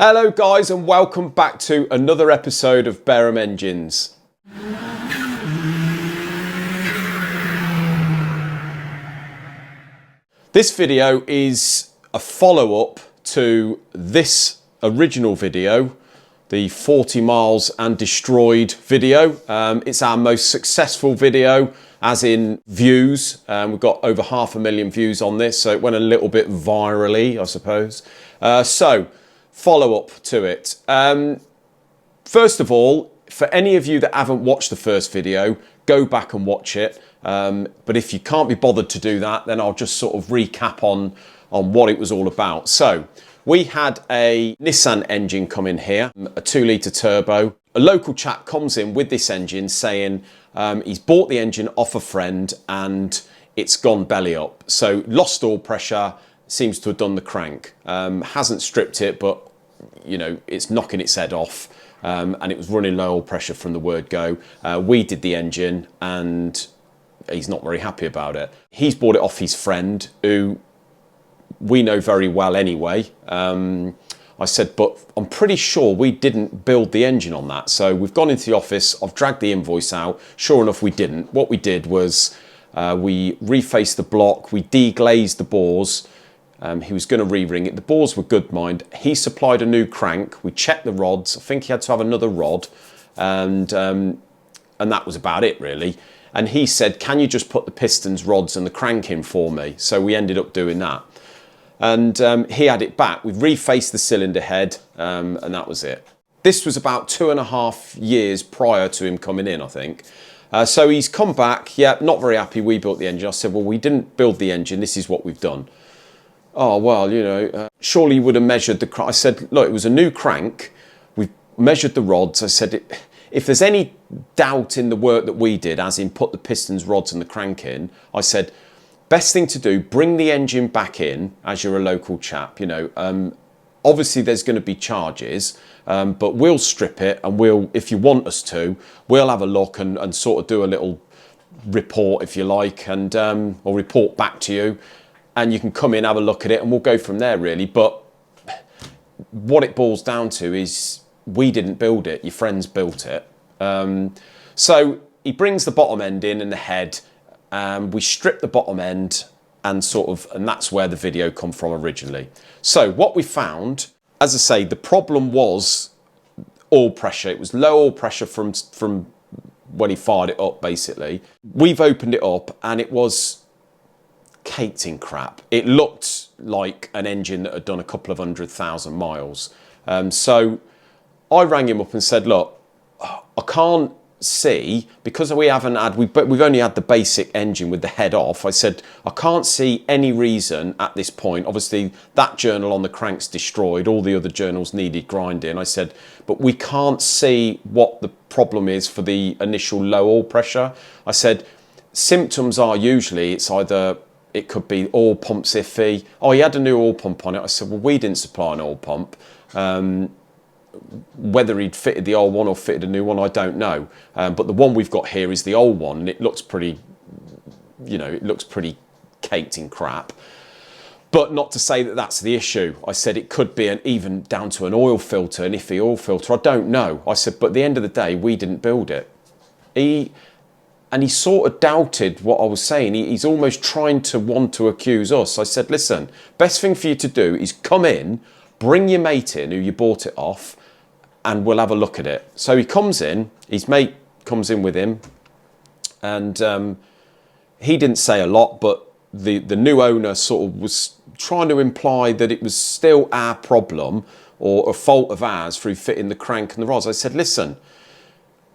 Hello guys and welcome back to another episode of Bareham Engines. This video is a follow-up to this original video, the 40 miles and destroyed video. It's our most successful video, as in views. We've got over 500,000 views on this, so it went a little bit virally, I suppose. Follow-up to it. First of all, for any of you that haven't watched the first video, go back and watch it. But if you can't be bothered to do that, then I'll just sort of recap on what it was all about. So we had a Nissan engine come in here, a 2-litre turbo. A local chap comes in with this engine saying he's bought the engine off a friend and it's gone belly up. So lost oil pressure, seems to have done the crank. Hasn't stripped it, but you know, it's knocking its head off. And it was running low oil pressure from the word go. We did the engine and he's not very happy about it. He's bought it off his friend, who we know very well anyway. I said, but I'm pretty sure we didn't build the engine on that. So we've gone into the office, I've dragged the invoice out. Sure enough, we didn't. What we did was we refaced the block, we deglazed the bores. He was going to re-ring it. The bores were good, mind. He supplied a new crank. We checked the rods. I think he had to have another rod, and that was about it, really. And he said, "Can you just put the pistons, rods, and the crank in for me?" So we ended up doing that. And he had it back. We refaced the cylinder head, and that was it. This was about 2.5 years prior to him coming in, I think. So he's come back. Yeah, not very happy. We built the engine. I said, "Well, we didn't build the engine. This is what we've done." Oh, well, you know, surely you would have measured the crank. I said, look, it was a new crank. We measured the rods. I said, if there's any doubt in the work that we did, as in put the pistons, rods and the crank in, I said, best thing to do, bring the engine back in as you're a local chap. You know, obviously there's going to be charges, but we'll strip it and we'll, if you want us to, we'll have a look and sort of do a little report, if you like, and or report back to you. And you can come in, have a look at it, and we'll go from there, really. But what it boils down to is we didn't build it. Your friends built it. So he brings the bottom end in and the head. We strip the bottom end and that's where the video come from originally. So what we found, as I say, the problem was oil pressure. It was low oil pressure from when he fired it up, basically. We've opened it up and it was caked in crap. It looked like an engine that had done a couple of 100,000 miles. So I rang him up and said, look, I can't see, because we've only had the basic engine with the head off. I said, I can't see any reason at this point. Obviously that journal on the crank's destroyed, all the other journals needed grinding. I said, but we can't see what the problem is for the initial low oil pressure. I said, symptoms are usually, it could be oil pump's iffy. Oh, he had a new oil pump on it. I said, well, we didn't supply an oil pump. Whether he'd fitted the old one or fitted a new one, I don't know. But the one we've got here is the old one, and it looks pretty, you know, it looks pretty caked in crap. But not to say that that's the issue. I said it could be even down to an oil filter, an iffy oil filter. I don't know. I said, but at the end of the day, we didn't build it. And he sort of doubted what I was saying. He's almost trying to want to accuse us. I said, listen, best thing for you to do is come in, bring your mate in who you bought it off, and we'll have a look at it. So he comes in, his mate comes in with him, and he didn't say a lot, but the new owner sort of was trying to imply that it was still our problem or a fault of ours through fitting the crank and the rods. I said, listen,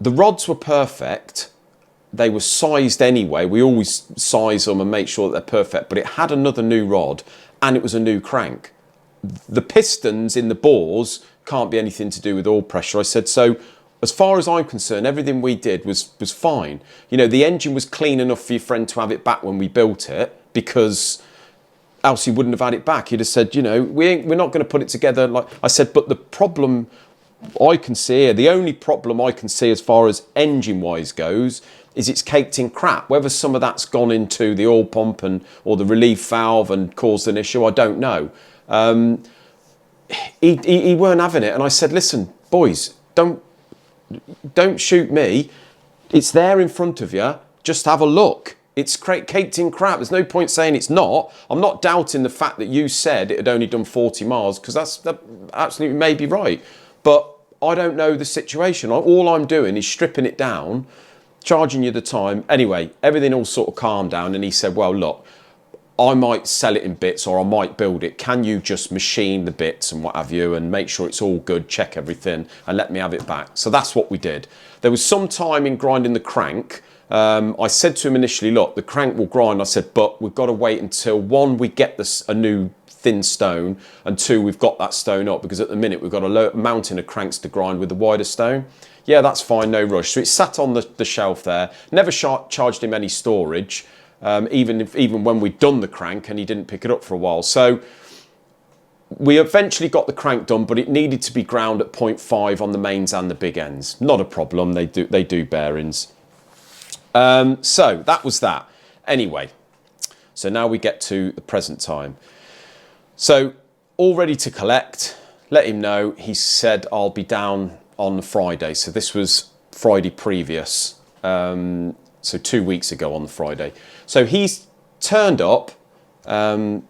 the rods were perfect. They were sized anyway. We always size them and make sure that they're perfect, but it had another new rod and it was a new crank. The pistons in the bores can't be anything to do with oil pressure. I said, so as far as I'm concerned, everything we did was fine. You know, the engine was clean enough for your friend to have it back when we built it, because else he wouldn't have had it back. He'd have said, you know, we're not going to put it together. Like I said, but the problem I can see, the only problem I can see as far as engine-wise goes, is it's caked in crap. Whether some of that's gone into the oil pump or the relief valve and caused an issue, I don't know. he weren't having it. And I said, listen, boys, don't shoot me. It's there in front of you. Just have a look. It's caked in crap. There's no point saying it's not. I'm not doubting the fact that you said it had only done 40 miles, because that absolutely may be right. But I don't know the situation. All I'm doing is stripping it down, charging you the time. Anyway, everything all sort of calmed down, and he said, well, look, I might sell it in bits or I might build it. Can you just machine the bits and what have you and make sure it's all good, check everything and let me have it back? So that's what we did. There was some time in grinding the crank. I said to him initially, look, the crank will grind. I said, but we've got to wait until, one, we get a new thin stone, and two, we've got that stone up, because at the minute we've got a mountain of cranks to grind with the wider stone. Yeah, that's fine, no rush. So it sat on the shelf there. Never charged him any storage. Even when we'd done the crank and he didn't pick it up for a while. So we eventually got the crank done, but it needed to be ground at 0.5 on the mains and the big ends. Not a problem, they do bearings. So that was that. Anyway, so now we get to the present time. So all ready to collect, let him know. He said, I'll be down on Friday. So this was Friday previous. So 2 weeks ago on the Friday. So he's turned up, and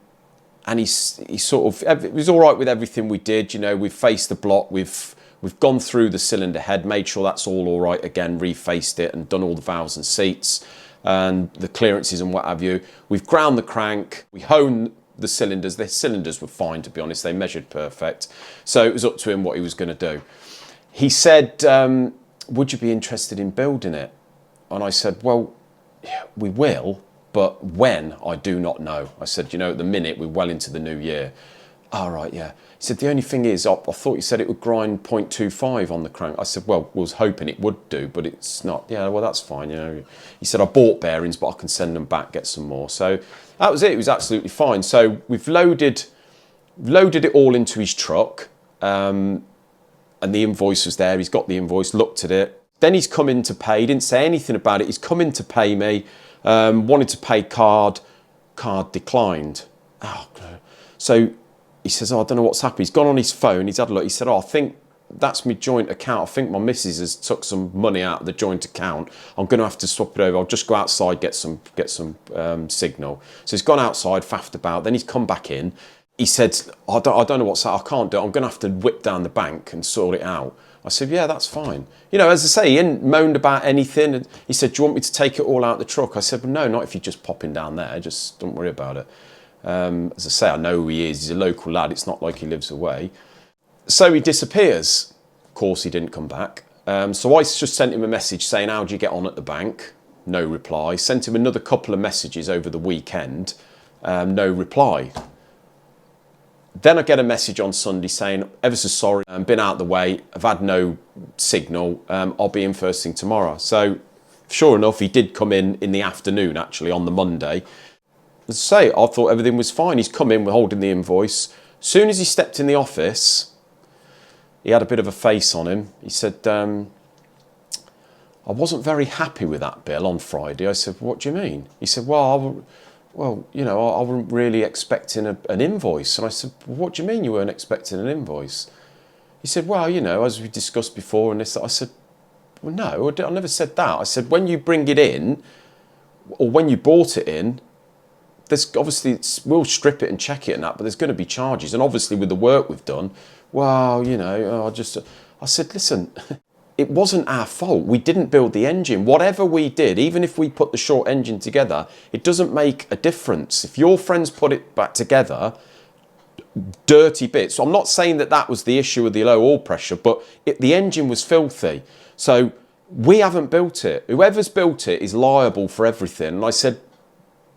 he sort of, it was all right with everything we did. You know, we've faced the block, we've gone through the cylinder head, made sure that's all right again, refaced it and done all the valves and seats and the clearances and what have you. We've ground the crank, we honed the cylinders. The cylinders were fine, to be honest, they measured perfect. So it was up to him what he was going to do. He said, would you be interested in building it? And I said, well, we will, but when, I do not know. I said, you know, at the minute, we're well into the new year. All right, yeah. He said, the only thing is, I thought you said it would grind 0.25 on the crank. I said, well, I was hoping it would do, but it's not. Yeah, well, that's fine, you know. He said, I bought bearings, but I can send them back, get some more. So that was it. It was absolutely fine. So we've loaded it all into his truck, and the invoice was there. He's got the invoice, looked at it. Then he's come in to pay. He didn't say anything about it. He's come in to pay me. Wanted to pay card declined. Oh, so he says, oh, I don't know what's happened. He's gone on his phone. He's had a look. He said, oh, I think that's my joint account. I think my missus has took some money out of the joint account. I'm going to have to swap it over. I'll just go outside, get some signal. So he's gone outside, faffed about. Then he's come back in. He said, I don't know what's that. I can't do it. I'm going to have to whip down the bank and sort it out. I said, yeah, that's fine. You know, as I say, he hadn't moaned about anything. And he said, do you want me to take it all out the truck? I said, well, no, not if you're just popping down there. Just don't worry about it. As I say, I know who he is. He's a local lad. It's not like he lives away. So he disappears. Of course, he didn't come back. So I just sent him a message saying, how do you get on at the bank? No reply. Sent him another couple of messages over the weekend. No reply. Then I get a message on Sunday saying, ever so sorry, I've been out the way, I've had no signal, I'll be in first thing tomorrow. So sure enough, he did come in the afternoon, actually, on the Monday. As I say, I thought everything was fine. He's come in, we're holding the invoice. As soon as he stepped in the office, he had a bit of a face on him. He said, I wasn't very happy with that bill on Friday. I said, what do you mean? He said, well, you know, I wasn't really expecting an invoice. And I said, well, what do you mean you weren't expecting an invoice? He said, well, you know, as we discussed before and this, I said, well, no, I never said that. I said, when you bring it in, or when you bought it in, there's obviously, we'll strip it and check it and that, but there's going to be charges. And obviously with the work we've done, well, you know, I said, listen, it wasn't our fault. We didn't build the engine. Whatever we did, even if we put the short engine together, it doesn't make a difference. If your friends put it back together, dirty bits. So I'm not saying that was the issue with the low oil pressure, but the engine was filthy. So we haven't built it. Whoever's built it is liable for everything. And I said,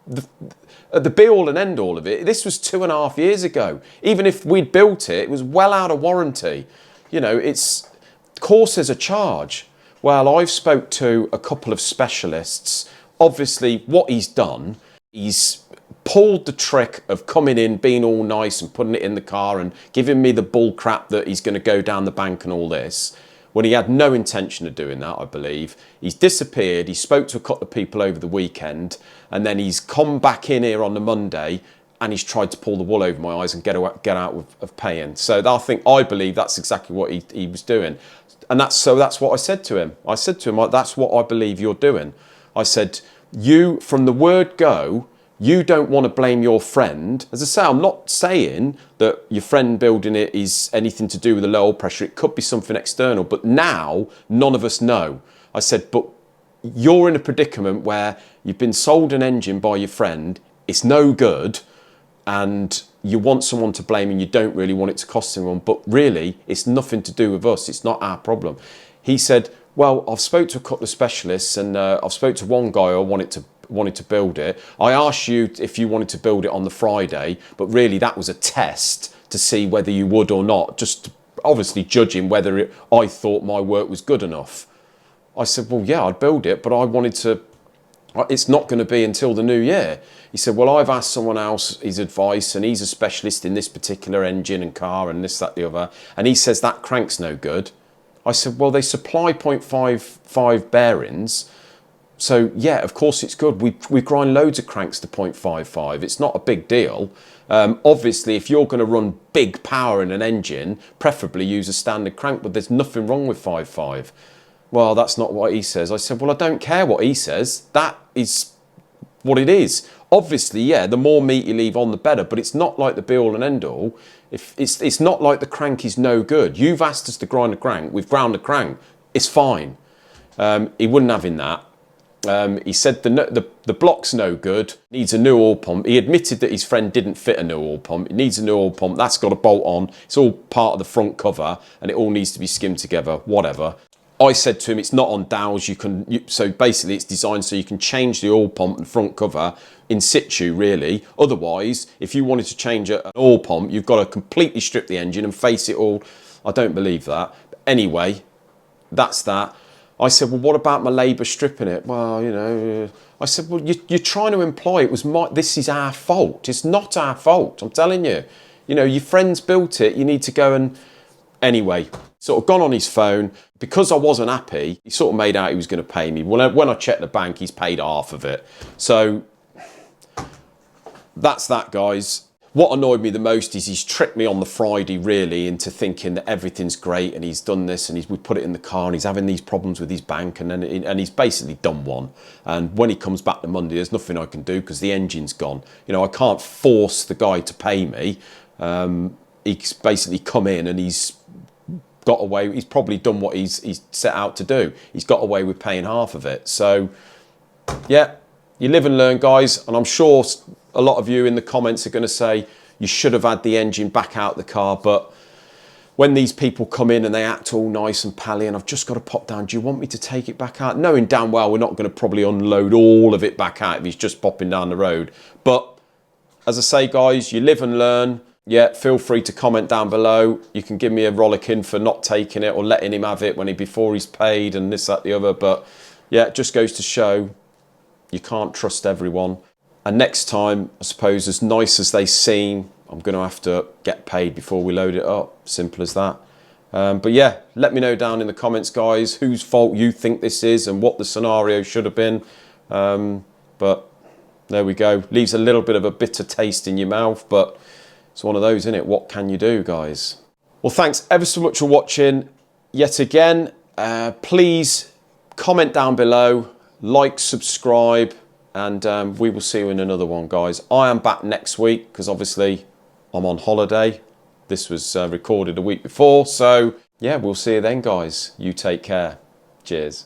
the be all and end all of it, this was 2.5 years ago. Even if we'd built it, it was well out of warranty. You know, of course there's a charge. Well, I've spoke to a couple of specialists. Obviously, what he's done, he's pulled the trick of coming in, being all nice and putting it in the car and giving me the bull crap that he's going to go down the bank and all this, when he had no intention of doing that, I believe. He's disappeared. He spoke to a couple of people over the weekend, and then he's come back in here on the Monday and he's tried to pull the wool over my eyes and get out of paying. So I believe that's exactly what he was doing. And that's what I said to him. I said to him, that's what I believe you're doing. I said, you, from the word go, you don't want to blame your friend. As I say, I'm not saying that your friend building it is anything to do with the low oil pressure. It could be something external, but now none of us know. I said, but you're in a predicament where you've been sold an engine by your friend, it's no good, and you want someone to blame and you don't really want it to cost anyone, but really it's nothing to do with us, it's not our problem. He said, well, I've spoke to a couple of specialists, and I've spoke to one guy who wanted to build it. I asked you if you wanted to build it on the Friday, but really that was a test to see whether you would or not, just obviously judging whether I thought my work was good enough. I said, well, yeah, I'd build it, but I wanted to, it's not going to be until the new year. He said, well, I've asked someone else his advice, and he's a specialist in this particular engine and car and this, that, the other, and he says that crank's no good. I said, well, they supply 0.55 bearings, so yeah, of course it's good. We grind loads of cranks to 0.55. It's not a big deal. Obviously, if you're going to run big power in an engine, preferably use a standard crank, but there's nothing wrong with 5.5. Well, that's not what he says. I said, well, I don't care what he says. That is what it is. Obviously, yeah, the more meat you leave on, the better, but it's not like the be-all and end-all. It's not like the crank is no good. You've asked us to grind a crank. We've ground a crank. It's fine. He wouldn't have in that. He said the block's no good, needs a new oil pump. He admitted that his friend didn't fit a new oil pump. It needs a new oil pump. That's got a bolt on. It's all part of the front cover, and it all needs to be skimmed together, whatever. I said to him, it's not on dowels. So basically it's designed so you can change the oil pump and front cover in situ, really. Otherwise, if you wanted to change an oil pump, you've got to completely strip the engine and face it all. I don't believe that. But anyway, that's that. I said, well, what about my labour stripping it? Well, you know, I said, well, you're trying to imply this is our fault. It's not our fault, I'm telling you. You know, your friends built it, you need to go and... Anyway, sort of gone on his phone. Because I wasn't happy, he sort of made out he was going to pay me. Well, when I checked the bank, he's paid half of it. So that's that, guys. What annoyed me the most is he's tricked me on the Friday, really, into thinking that everything's great and he's done this and we put it in the car and he's having these problems with his bank, and he's basically done one. And when he comes back to Monday, there's nothing I can do because the engine's gone. You know, I can't force the guy to pay me. He's basically come in and he's got away. He's probably done what he's set out to do. He's got away with paying half of it. So, yeah, you live and learn, guys. And I'm sure a lot of you in the comments are going to say you should have had the engine back out the car. But when these people come in and they act all nice and pally, and I've just got to pop down, do you want me to take it back out? Knowing damn well we're not going to probably unload all of it back out if he's just popping down the road. But as I say, guys, you live and learn. Yeah, feel free to comment down below. You can give me a rollicking for not taking it or letting him have it before he's paid and this, that, the other. But yeah, it just goes to show you can't trust everyone. And next time, I suppose, as nice as they seem, I'm going to have to get paid before we load it up. Simple as that. But yeah, let me know down in the comments, guys, whose fault you think this is and what the scenario should have been. But there we go. Leaves a little bit of a bitter taste in your mouth, but it's one of those, isn't it? What can you do, guys? Well, thanks ever so much for watching yet again. Please comment down below, like, subscribe, and we will see you in another one, guys. I am back next week because obviously I'm on holiday. This was recorded a week before. So yeah, we'll see you then, guys. You take care. Cheers.